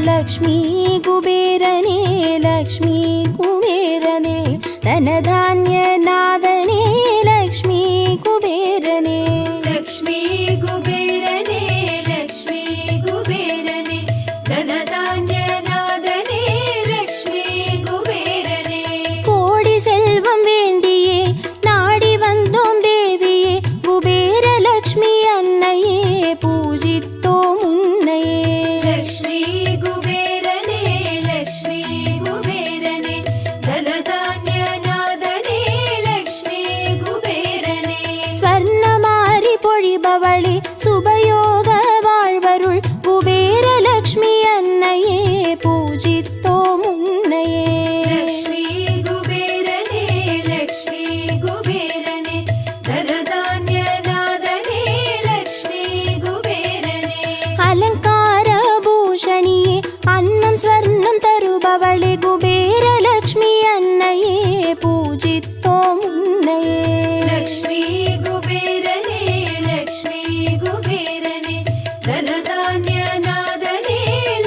லக்ஷ்மி குபேரனே லக்ஷ்மி குபேரனே தனதான்ய நாதனே லக்ஷ்மி குபேரனே லக்ஷ்மி குபேரனே லக்ஷ்மி குபேரனே தனதான்ய நாதனே லக்ஷ்மி குபேரனே கோடி செல்வம் வேண்டியே நாடி வந்தோம் தேவியே குபேர லக்ஷ்மி அன்னையே பூஜித்தோம் உன்னையே லக்ஷ்மி குபேரனே லக்ஷ்மி குபேரனே தனதான்ய நாதனே லக்ஷ்மி குபேரனே ஸ்வர்ணமாரி பொழிபவளே சுபயோக வாழ்வருள் குபேர லக்ஷ்மி அன்னையே பூஜித்தோம் உன்னையே லக்ஷ்மி குபேரனே லக்ஷ்மி குபேரனே தனதான்ய நாதனே லக்ஷ்மி குபேரனே அலங்கார பூஷணியே அன்னம் ஸ்வர்ணம் தருபவளே குபேர லக்ஷ்மி அன்னையே பூஜித்தோம் உன்னையே லக்ஷ்மி குபேரனே லக்ஷ்மி குபேரனே தனதான்ய நாதனே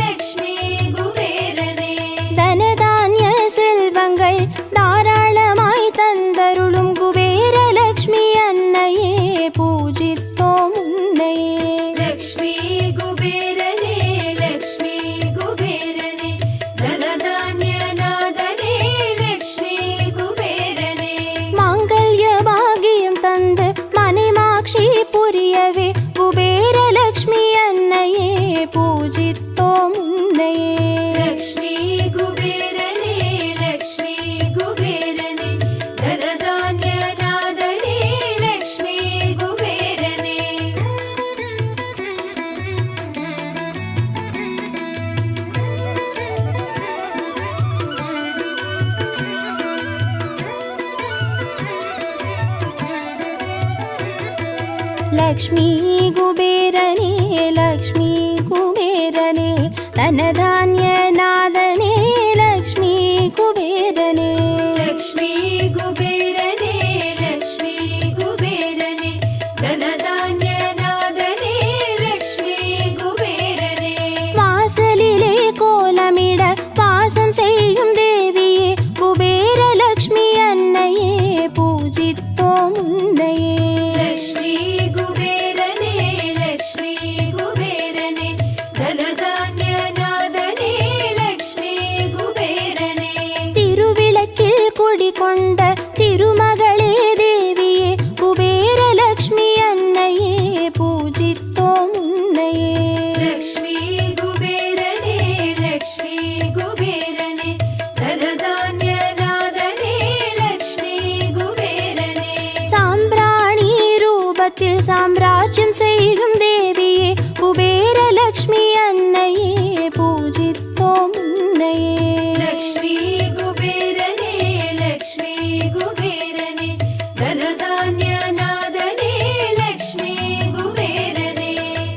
லக்ஷ்மி குபேரனே தனதான்ய செல்வங்கள் தாராளமாய் தந்தருளும் குபேர லக்ஷ்மி அன்னையே பூஜித்தோம் உன்னையே லக்ஷ்மி குபேரனே லக்ஷ்மி குபேரனே தனதான்ய நாதனே லக்ஷ்மி குபேரனே மாங்கல்ய பாகியம் தந்து மணிமாட்சி புரியவே குபேர லக்ஷ்மி அன்னையே பூஜித்தோம் உன்னையே லக்ஷ்மி குபேரனே லக்ஷ்மி குபேரனே தனதான்ய நாதனே லக்ஷ்மி குபேரனே லக்ஷ்மி குபேரனே லக்ஷ்மி குபேரனே தனதான்ய நாதனே லக்ஷ்மி குபேரனே லக்ஷ்மி குபேரனே லக்ஷ்மி குபேரனே தனதான்ய நாதனே லக்ஷ்மி குபேரனே வாசலிலே கோலமிட வாசம் செய்யும் தேவியே குபேர லக்ஷ்மி அன்னையே பூஜித்தோம் உன்னையே லக்ஷ்மி குபேரனே லக்ஷ்மி குபேரனே தனதான்ய நாதனே லக்ஷ்மி குபேரனே திருவிளக்கில் குடிகொண்ட திருமகளே தேவியே குபேர லக்ஷ்மி அன்னையே பூஜித்தோம் உன்னையே லக்ஷ்மி குபேரனே லக்ஷ்மி குபேரனே தனதான்ய நாதனே லக்ஷ்மி குபேரனே சாம்பிராணி ரூபத்தில் சாம்ராஜ்யம் செய்யும் தேவியே குபேர லக்ஷ்மி அன்னையே பூஜித்தோம் உன்னையே லக்ஷ்மி குபேரனே லக்ஷ்மி குபேரனே தனதான்ய நாதனே லக்ஷ்மி குபேரனே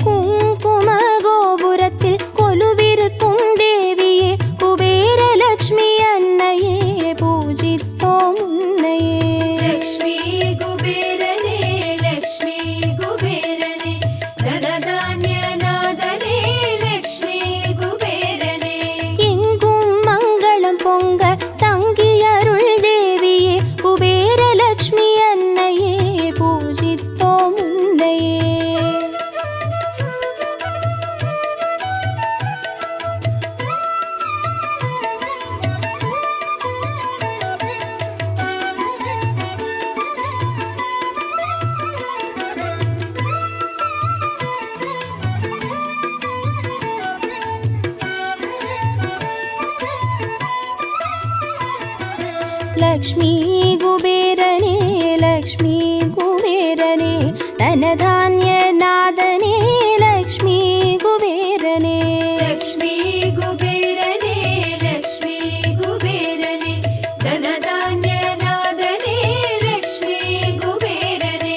குங்கும கோபுரத்தில் கொலுவிருக்கும் தேவியே குபேர லக்ஷ்மி அன்னையே பூஜித்தோம் உன்னையே லக்ஷ்மி குபேரனே லக்ஷ்மி குபேரனே தனதான்ய நாதனே லக்ஷ்மி குபேரனே எங்கும் மங்களம் பொங்க தங்கியருள் தேவியே குபேர லக்ஷ்மி அன்னையே பூஜித்தோம் உன்னையே லக்ஷ்மி குபேரனே லக்ஷ்மி குபேரனே தனதான்ய நாதனே லக்ஷ்மி குபேரனே லக்ஷ்மி குபேரனே லக்ஷ்மி குபேரனே தனதான்ய நாதனே லக்ஷ்மி குபேரனே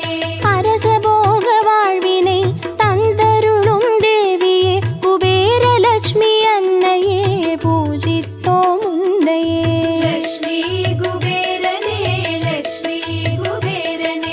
அரச போக வாழ்வினை தந்தருளும் தேவியே குபேர லக்ஷ்மி அன்னையே பூஜித்தோம் உன்னையே லக்ஷ்மி குபேரனே லக்ஷ்மி குபேரனே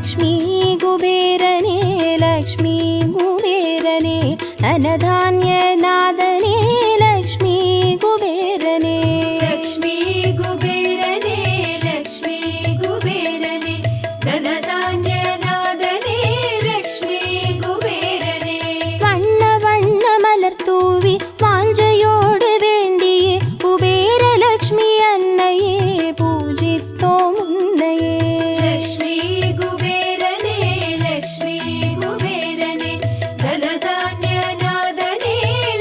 லக்ஷ்மி குபேரனே லக்ஷ்மி குபேரனே தனதான்ய நாதனே லக்ஷ்மி குபேரனே லக்ஷ்மி குபேரனே லக்ஷ்மி குபேரனே தனதான்ய நாதனே லக்ஷ்மி குபேரனே வண்ண வண்ண மலர் தூவி வாஞ்சையோடு வேண்டியே குபேர லக்ஷ்மி அன்னையே பூஜித்தோம் உன்னையே லக்ஷ்மி குபேரனே லக்ஷ்மி குபேரனே தனதான்ய நாதனே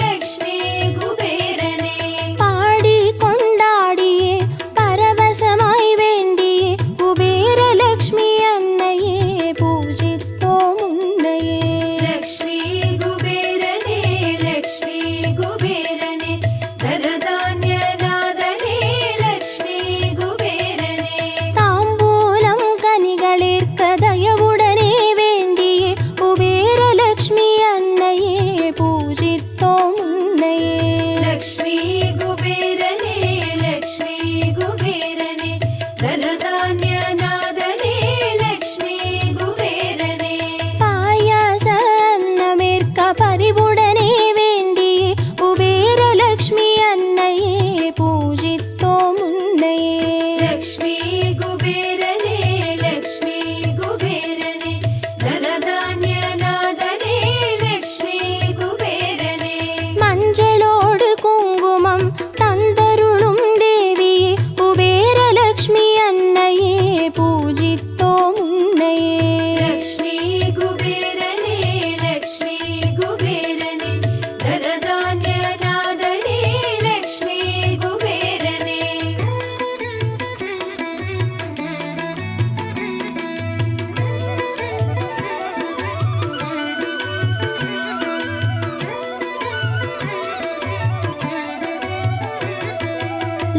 லக்ஷ்மி குபேரனே பாடி கொண்டாடியே பரவசமாய் வேண்டியே குபேர லக்ஷ்மி அன்னையே பூஜித்தோம் உன்னையே லக்ஷ்மி குபேரனே லக்ஷ்மி குபேரனே தனதான்ய நாதனே லக்ஷ்மி குபேரனே தாம்பூலம் கனிகளேற்க தயவுடனே வேண்டியே குபேர லக்ஷ்மி அன்னையே பூஜித்தோம் உன்னையே லக்ஷ்மி குபேரனே லக்ஷ்மி குபேரனே தனதான்ய நாதனே லக்ஷ்மி குபேரனே பாயாச அன்னமேற்க பரிவுடனே வேண்டியே குபேர லக்ஷ்மி அன்னையே பூஜித்தோம் உன்னையே லக்ஷ்மி குபேரனே லக்ஷ்மி குபேரனே தனதான்ய நாதனே லக்ஷ்மி குபேரனே மஞ்சளோடு குங்குமம் தந்தருளும் தேவியே குபேர லக்ஷ்மி அன்னையே பூஜித்தோம் உன்னையே லக்ஷ்மி குபேரனே லக்ஷ்மி குபேரனே தனதான்ய நாதனே லக்ஷ்மி குபேரனே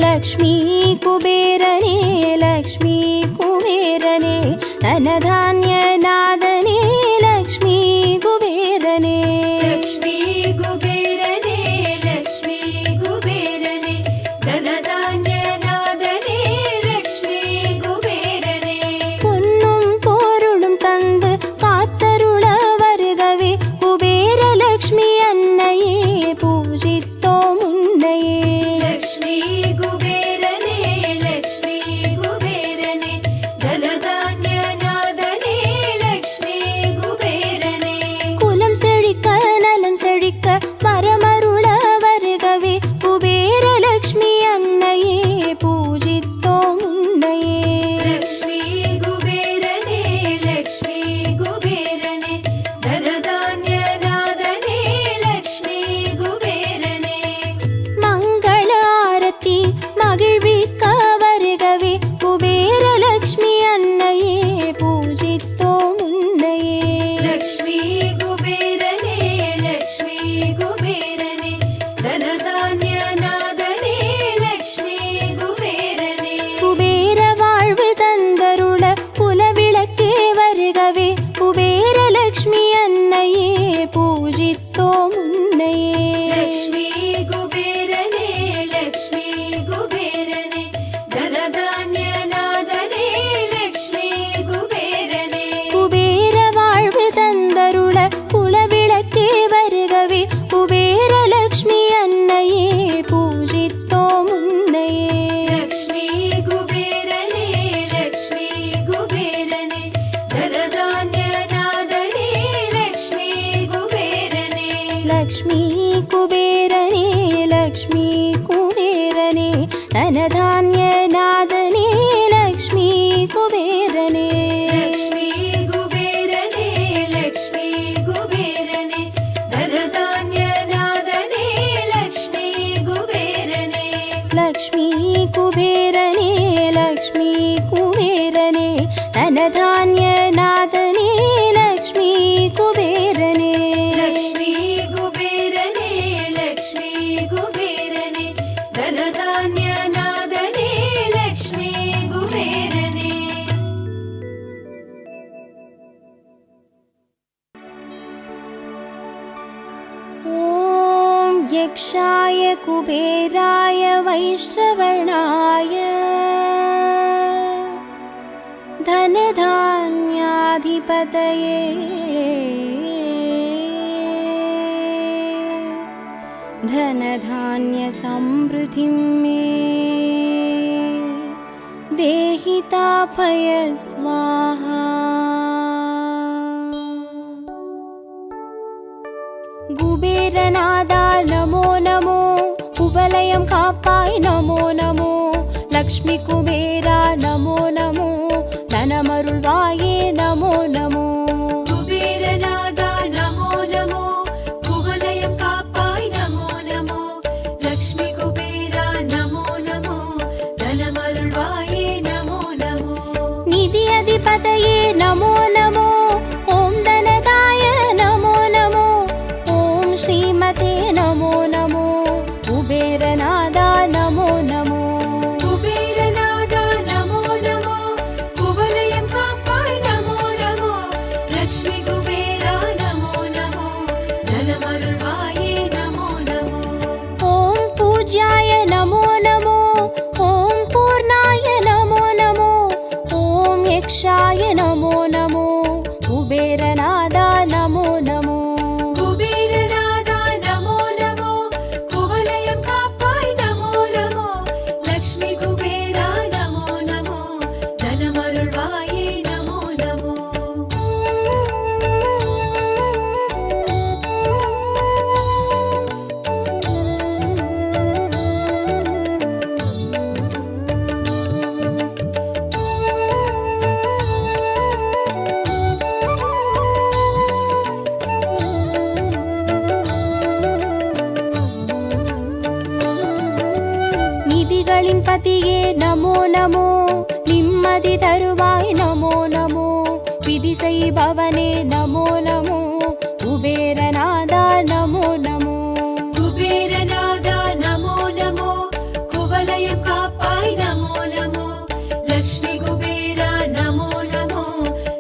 லக்ஷ்மி குபேரனே லக்ஷ்மி குபேரனே தனதான்ய நாதனே லக்ஷ்மி குபேரனே லக்ஷ்மி குபேரனே லக்ஷ்மி குபேரனே தனதான்ய நாதனே லக்ஷ்மி குபேரனே பொன்னும் பொருளும் தந்து காத்தருள வருகவே குபேர லக்ஷ்மி அன்னையே பூஜித்தோம் உன்னையே லக்ஷ்மி குபேரனே லக்ஷ்மி குபேரனே தனதான்ய நாதனே லக்ஷ்மி குபேரனே குலம் செழிக்க நலம் செழிக்க வரமருள வருகவே குபேர லக்ஷ்மி அன்னையே பூஜித்தோம் உன்னையே லக்ஷ்மி குபேரனே லக்ஷ்மி குபேரனே தனதான்ய நாதனே லக்ஷ்மி குபேரனே மங்கள ஆரத்தி மகிழ்விக்க வருகவே குபேர லக்ஷ்மி அன்னையே பூஜித்தோம் உன்னையே லக்ஷ்மி குபேரனே லக்ஷ்மி குபேரனே தனதான்ய நாதனே லக்ஷ்மி குபேரனே குபேர வாழ்வு தந்தருள குலவிளக்கே வருகவே குபேர லக்ஷ்மி அன்னையே பூஜித்தோம் உன்னையே லக்ஷ்மி குபேரனே லக்ஷ்மி குபேரனே தனதான்ய நாதனே லக்ஷ்மி குபேரனே குபேர வாழ்வு தந்தருள குலவிளக்கே வருகவே குபேர லக்ஷ்மி அன்னையே பூஜித்தோம் உன்னையே லக்ஷ்மி குபேரனே லக்ஷ்மி குபேரனே தனதான்ய நாதனே லக்ஷ்மி குபேரனே லக்ஷ்மி குபேரனே லக்ஷ்மி குபேரனே தனதான்ய நாதனே லக்ஷ்மி குபேரனே லக்ஷ்மி குபேரனே லக்ஷ்மி குபேரனே தனதான்ய நாதனே லக்ஷ்மி குபேரனே லக்ஷ்மி குபேரனே லக்ஷ்மி குபேரனே தனதான்ய நாதனே லக்ஷ்மி குபேரனே லக்ஷ்மி குபேரனே லக்ஷ்மி குபேரனே தனதான்ய நாதனே லக்ஷ்மி குபேரனே ஓம் யக்ஷாய குபேராய வைஷ்ணவனாய धनधान्याधिपतये धनधान्यसमृद्धिं मे देहि तापय स्वाहा। कुबेरनादा नमो नमो, कुवलयं कापाय नमो नमो, लक्ष्मी कुबेरा नमो नमो, धनमरुळ्वाये नमो नमो। कुबेरनादा नमो नमो, कुवलयं कापाय नमो नमो, लक्ष्मी कुबेरा नमो नमो, धनमरुळ्वाये नमो नमो। निधि अधिपतये नमो नमो, ॐ धनदाय नमो नमो, ॐ श्रीमते नमो नमो, कुबेरनादा नमो नमो। कुबेरनादा नमो नमो, कुवलयं कापाय नमो नमो, लक्ष्मी कुबेरा नमो नमो, धनमरुळ्वाये नमो नमो। ॐ पूज्याय नमो नमो, ॐ पूर्णाय नमो नमो, ॐ यक्षाय नमो नमो, कुबेरनादा नमो नमो। कुबेरनादा नमो नमो, कुवलयं कापाय नमो नमो, लक्ष्मी कुबेरा नमो नमो, धनमरुळ्वाये नमो नमो। நிதிகளின் பதியே நமோ நமோ, நிம்மதி தருவாய் நமோ நமோ, விதி செய்பவனே நமோ நமோ, குபேரநாதா நமோ நமோ। कुबेरनादा नमो नमो, कुवलयं कापाय नमो नमो, लक्ष्मी कुबेरा नमो नमो,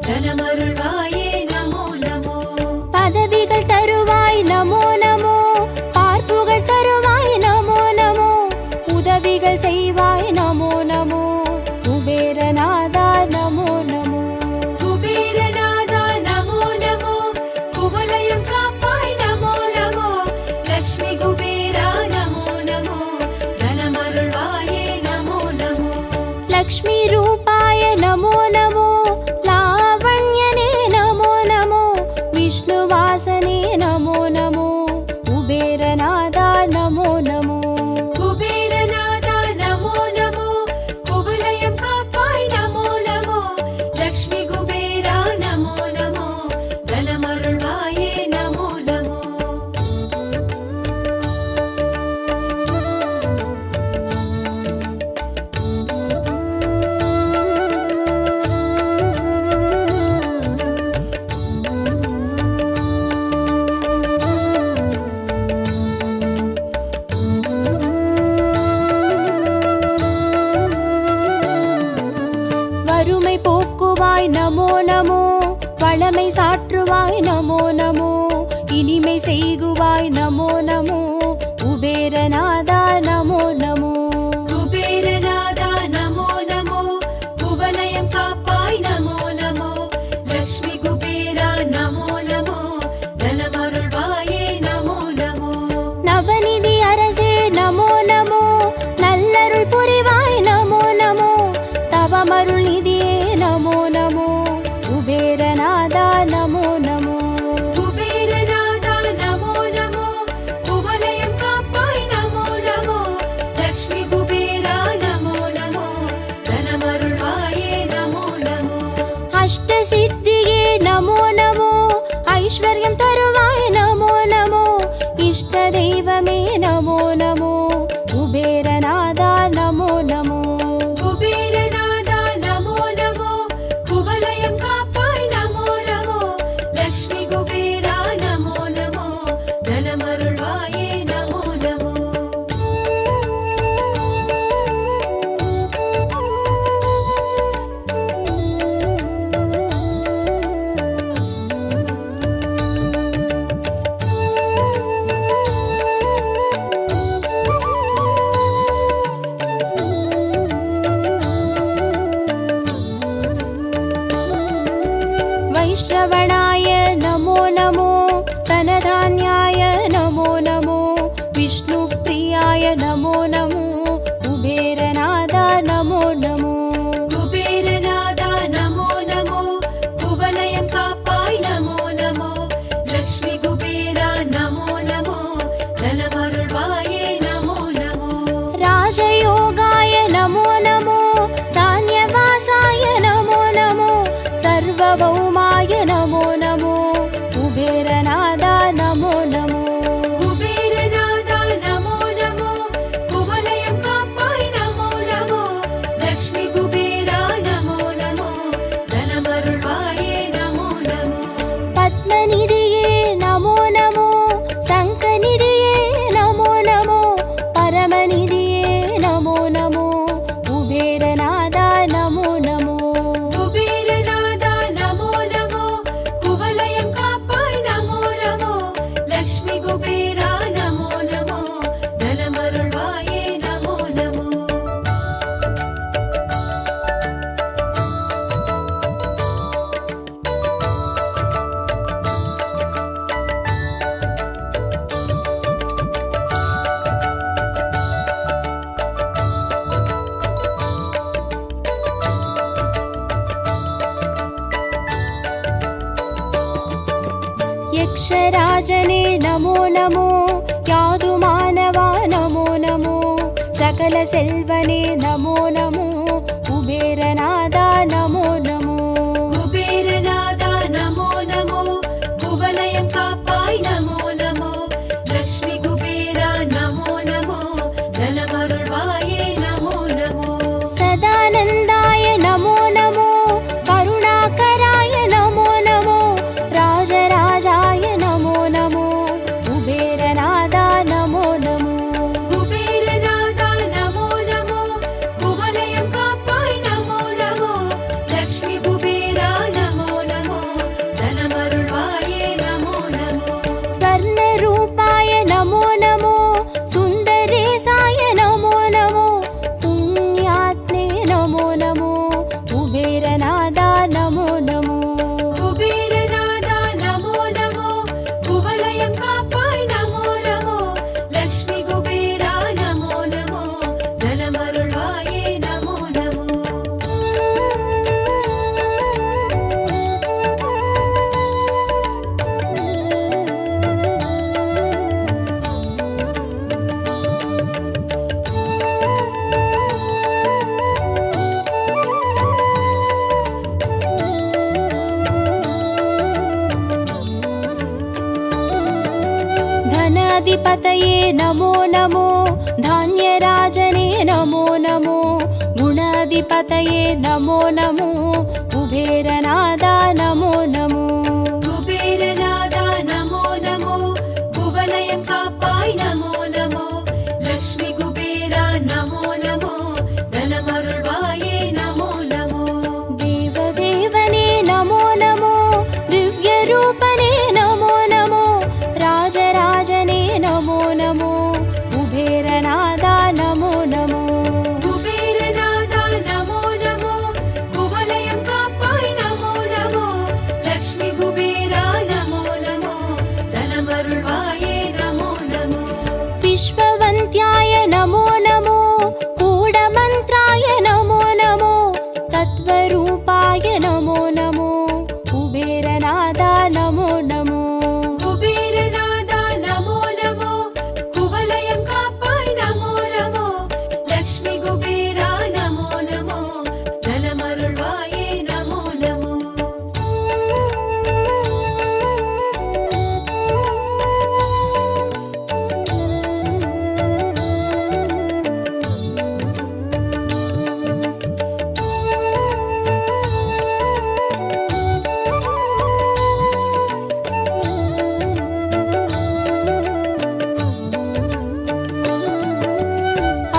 धनमरुळ्वाये नमो नमो। பதவிகள் தருவாய் நமோ நமோ, பார்ப்புகள் தருவாய் நமோ நமோ, உதவிகள் செய்வாய் நமோ நமோ, குபேரநாதா நமோ நமோ। कुबेरनादा नमो नमो, कुवलयं कापाय नमो नमो, लक्ष्मी कुबेरा नमो नमो, धनमरुळ्वाये नमो नमो। लक्ष्मी रूपाय नमो नमो, लावण्यने नमो नमो, विष्णुवासने नमो नमो, कुबेरनादा नमो नमो। कुबेरनादा नमो नमो, कुवलयं कापाय नमो नमो, लक्ष्मी कुबेरा नमो नमो, धनमरुळ्वाये नमो नमो। வறுமை போக்குவாய் நமோ நமோ, வளமை சாற்றுவாய் நமோ நமோ, இனிமை செய்குவாய் நமோ நமோ, குபேரநாதா நமோ நமோ। कुबेरनादा नमो नमो, कुवलयं कापाय नमो नमो, लक्ष्मी कुबेरा नमो नमो, धनमरुळ्वाये नमो नमो। நவநிதி அரசே நமோ நமோ, நல்லருள் புரிவாய் நமோ நமோ, தவமருள் நிதியே நமோ நமோ, குபேரநாதா நமோ நமோ। कुबेरनादा नमो नमो, कुवलयं कापाय नमो नमो, लक्ष्मी कुबेरा नमो नमो, धनमरुळ्वाये नमो नमो। अष्टसिद्धिये नमो नमो, ऐश्वर्यं तरुवाय नमो नमो, इष्टदैवमे नमो नमो, कुबेरनादा नमो नमो। कुबेरनादा नमो नमो, कुवलयं कापाय नमो नमो, लक्ष्मी कुबेरा नमो नमो, धनमरुळ्वाये नमो नमो। विष्णुप्रियाय नमो नमो कुबेरनादा नमो नमो कुबेरनादा नमो नमो कुवलयं कापाय नमो नमो लक्ष्मी कुबेरा नमो नमो धनमरुळ्वाये नमो नमो राजयोगाय नमो नमो धान्यवासाय नमो नमो सर्वभौमाय नमो नमो कुबेरनादा नमो नमो कुबेरनादा नमो नमो कुवलयं कापाय नमो नमो लक्ष्मी कुबेरा नमो नमो धनमरुळ्वाये नमो नमो पद्मनिधिये नमो नमो शङ्खनिधिये नमो नमो परमनिधिये नमो नमो कुबेरनादा नमो नमो कुबेरनादा नमो नमो कुवलयं कापाय नमो नमो लक्ष्मी कुबेरा नमो नमो धनमरुळ्वाये नमो नमो यक्षराजने नमो नमो यादुमानवा नमो नमो सकलसेल्वने नमो नमो कुबेरनादा नमो नमो कुबेरनादा नमो नमो कुवलयं कापाय नमो नमो लक्ष्मी कुबेरा नमो नमो धनमरुळ्वाये नमो नमो सदानन्दाय नमो नमो करुणाकराय नमो नमो राजराजाय नमो नमो कुबेरनादा नमो नमो कुबेरनादा नमो नमो कुवलयं कापाय नमो नमो लक्ष्मी कुबेरा नमो नमो धनमरुळ्वाये नमो नमो स्वर्णरूपाय नमो नमो सुन्दरेशाय नमो नमो पुण्यात्मे नमो नमो कुबेरनादा नमो नमो कुबेरनादा नमो नमो कुवलयं कापाय नमो नमो लक्ष्मी कुबेरा नमो नमो धनमरुळ्वाये नमो नमो धनाधिपतये नमो नमो धान्यराजने नमो नमो गुणाधिपतये नमो नमो कुबेरनादा नमो नमो कुबेरनादा नमो नमो कुवलयं कापाय नमो नमो लक्ष्मी कुबेरा नमो नमो धनमरुळ्वाये नमो नमो देवदेवने नमो नमो दिव्यरूपने नमो नमो राजराजने नमो नमो कुबेरनादा नमो नमो कुबेरनादा नमो नमो कुवलयं कापाय नमो नमो लक्ष्मी कुबेरा नमो नमो धनमरुळ्वाये नमो नमो विश्ववन्त्याय नमो नमो गूढमन्त्राय नमो नमो तत्त्वरूपाय नमो नमो कुबेरनादा नमो नमो कुबेरनादा नमो नमो कुवलयं कापाय नमो नमो लक्ष्मी कुबेरा नमो नमो धनमरुळ्वाये नमो नमो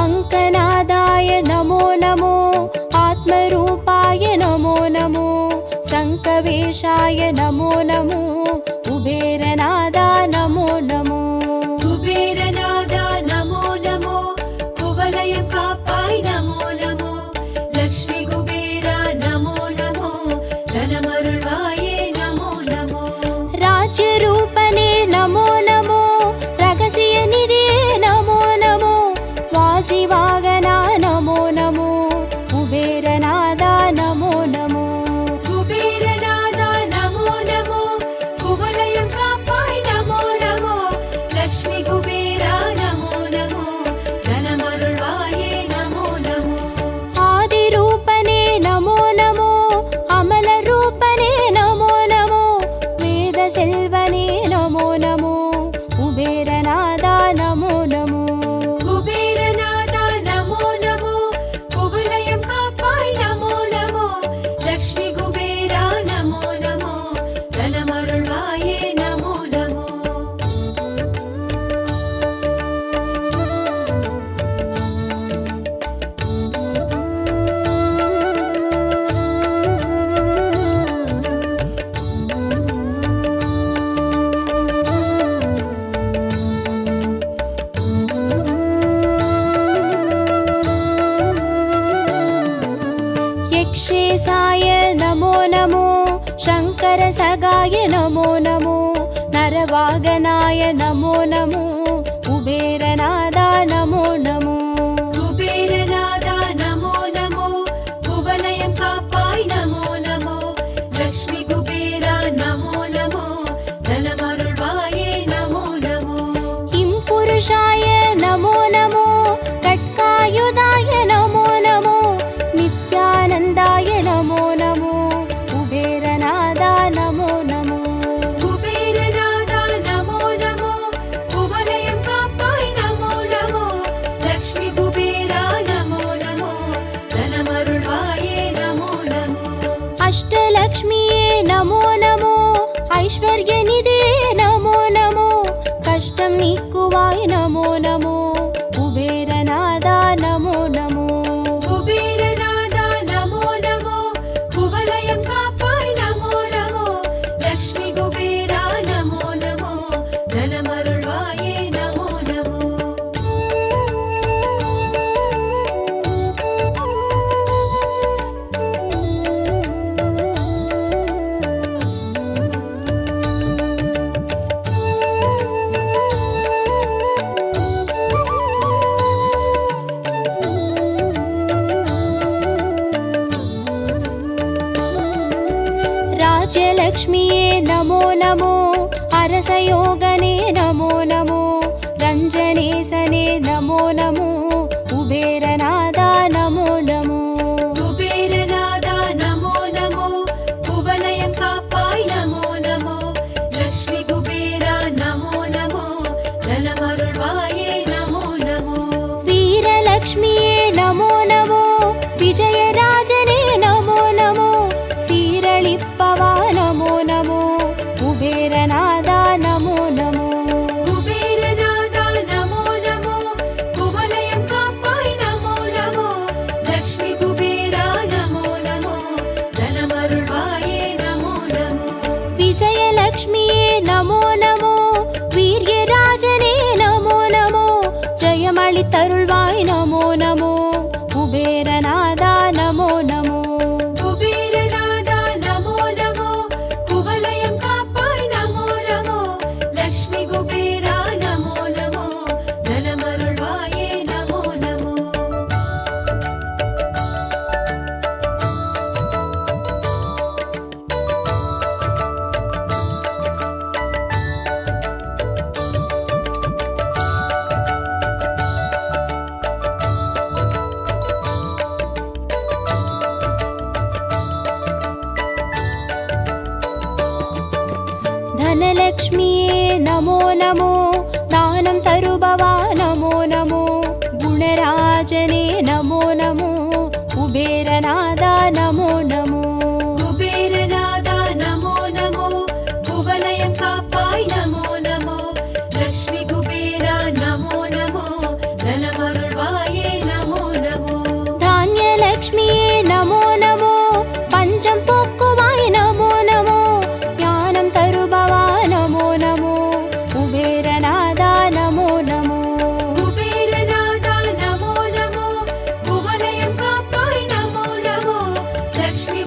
अङ्कनादाय नमो नमो आत्मरूपाय नमो नमो शङ्खवेशाय नमो नमो कुबेरनादा नमो नमो कुबेरनादा नमो नमो कुवलयं कापाय नमो नमो लक्ष्मी कुबेरा नमो नमो धनमरुळ्वाये नमो नमो राज्यरूपने नमो नमो रहस्यनिधिये லக்ஷ்மி குபேரா நமோ நமோ தனமருள்வாயே நமோ நமோ ஆதிரூபனே நமோ நமோ அமல ரூபனே நமோ நமோ வேத செல்வனே நமோ நமோ குபேரநாதா நமோ நமோ குபேரநாதா நமோ நமோ குவலயம் காப்பாய் நமோ நமோ லக்ஷ்மி குபேரா நமோ நமோ தனமருள்வாயே நமோ நமோ यक्षेशाय नमो नमो शङ्करसगाय नमो नमो नरवागनाय नमो नमो कुबेरनादा नमो नमो குபேரநாதா நமோ நமோ குவலயம் காப்பாய் நமோ நமோ லக்ஷ்மி குபேரா நமோ நமோ தனமருள்வாயே நமோ நமோ किं पुरुषाय नमो नमो खड्गायुधाय नमो नमो नित्यानन्दाय नमो नमो कुबेरनादा नमो नमो குபேரநாதா நமோ நமோ குவலயம் காப்பாய் நமோ நமோ லக்ஷ்மி குபேரா நமோ நமோ தனமருள்வாயே நமோ நமோ अष्टलक्ष्मीये नमो नमो ऐश्वर्यनिधिये नमो नमो कष्टं नीकुवाय नमो नमो कुबेरनादा नमो नमो குபேரநாதா நமோ நமோ குவலயம் காப்பாய் நமோ நமோ லக்ஷ்மி குபேரா நமோ நமோ தனமருள்வாயே நமோ நமோ राज्यलक्ष्मीये नमो नमो अरसयोगने नमो नमो रञ्जनेशने नमो नमो कुबेरनादा नमो नमो குபேரநாதா நமோ நமோ குவலயம் காப்பாய் நமோ நமோ லக்ஷ்மி குபேரா நமோ நமோ தனமருள்வாயே நமோ நமோ वीरलक्ष्मीये नमो नमो विजयराजने नमो नमो सीरळिप्पवा नमो नमो कुबेरनादा नमो नमो குபேரநாதா நமோ நமோ குவலயம் காப்பாய் நமோ நமோ லக்ஷ்மி குபேரா நமோ நமோ தனமருள்வாயே நமோ நமோ विजयलक्ष्मीये नमो नमो वीर्यराजने नमो नमो जयमळितरुळ्वाय नमो नमो कुबेरनादा नमो नमो குபேரநாதா நமோ நமோ குவலயம் காப்பாய் நமோ நமோ லக்ஷ்மி குபேரா நமோ நமோ தனமருள்வாயே நமோ நமோ धनलक्ष्मीये नमो नमो दानं तरुभवा नमो नमो गुणराजने नमो नमो कुबेरनादा नमो नमो குபேரநாதா நமோ நமோ குவலயம் காப்பாய் நமோ நமோ லக்ஷ்மி குபேரா நமோ நமோ தனமருள்வாயே நமோ நமோ धान्यलक्ष्मीये नमो नमो पञ्चं पोक्कुवाय नमो नमो ज्ञानं तरुभवा नमो नमो कुबेरनादा नमो नमो குபேரநாதா நமோ நமோ குவலயம் காப்பாய் நமோ நமோ லக்ஷ்மி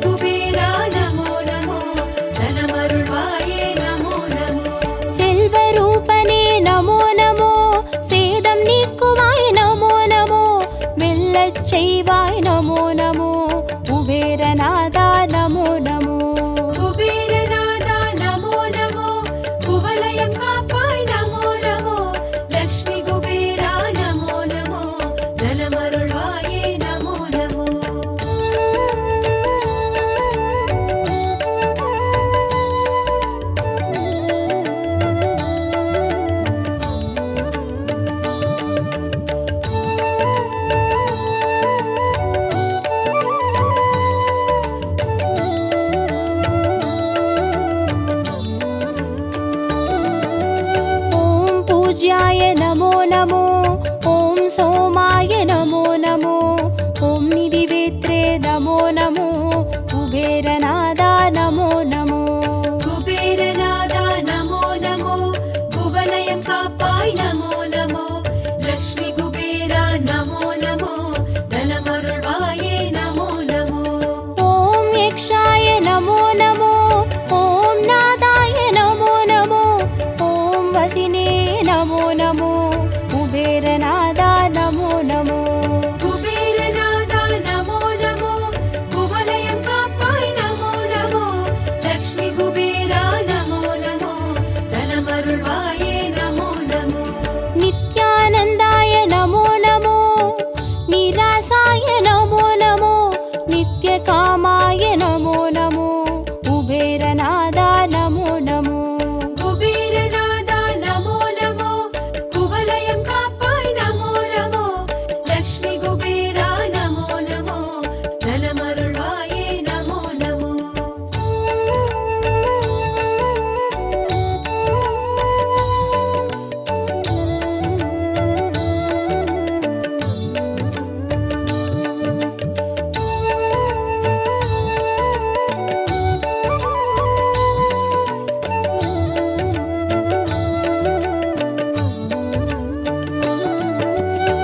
पूज्याय नमो नमो ॐ सोमाय नमो नमो ॐ निधिवेत्रे नमो नमो कुबेरनादा नमो नमो कुबेरनादा नमो नमो कुवलयं कापाय नमो नमो लक्ष्मी कुबेरा नमो नमो धनमरुळ्वाये नमो नमो ॐ यक्षाय नमो नमो ॐ नादाय नमो नमो ॐ वसिने नमो नमो कुबेरनादा नमो नमो कुबेरनादा नमो नमो कुवलयं कापाय नमो नमो लक्ष्मी कुबेरा नमो नमो धनमरुळ्वाये नमो नमो नित्यानन्दाय नमो नमो निरासाय नमो नमो नित्यकामाय नमो नमो कुबेरनादा नमो नमो कुबेरनादा नमो नमो कुवलयं कापाय नमो नमो लक्ष्मी कुबेरा नमो नमो धनमरुळ्वाये नमो नमो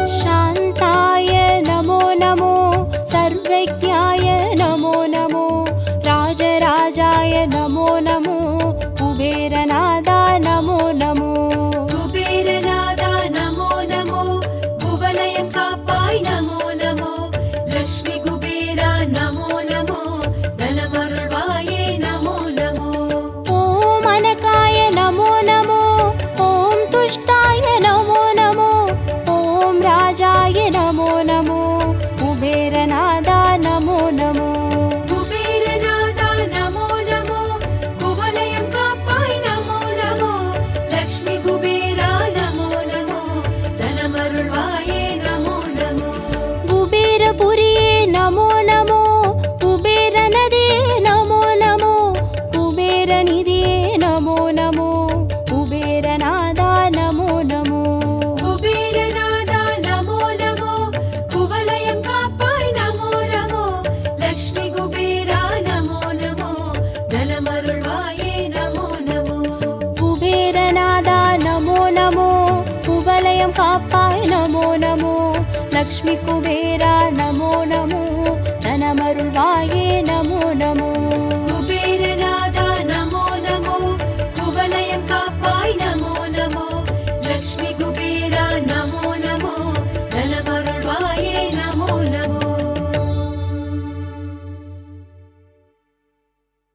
शान्ताय नमो नमो सर्वज्ञाय नमो नमो राजराजाय नमो नमो कुबेरनादा नमो नमो कुबेरनादा नमो नमो कुवलयं कापाय नमो नमो लक्ष्मी कुबेरा नमो नमो धनमरुळ्वाये नमो नमो ॐ अनकाय नमो नमो ॐ तुष्टाय नमो नमो ॐ राजाय नमो नमो कुबेरनादा नमो नमो कुबेरनादा नमो नमो कुवलयं कापाय नमो नमो लक्ष्मी कुबेरा नमो नमो धनमरुळ्वाये नमो नमो कुबेरपुरिये नमो नमो कुबेरनदिये नमो नमो कुबेरनिधिये नमो नमो कुबेरनादा नमो नमो कुबेरनादा नमो नमो कुवलयं कापाय नमो नमो लक्ष्मी कुबेरा नमो नमो धनमरुळ्वाये नमो नमो कुबेरनादा नमो नमो कुवलयं कापाय नमो नमो लक्ष्मी कुबेरा नमो नमो धनमरुळ्वाये नमो नमो कुबेरनादा नमो नमो कुवलयं कापाय नमो नमो लक्ष्मी कुबेरा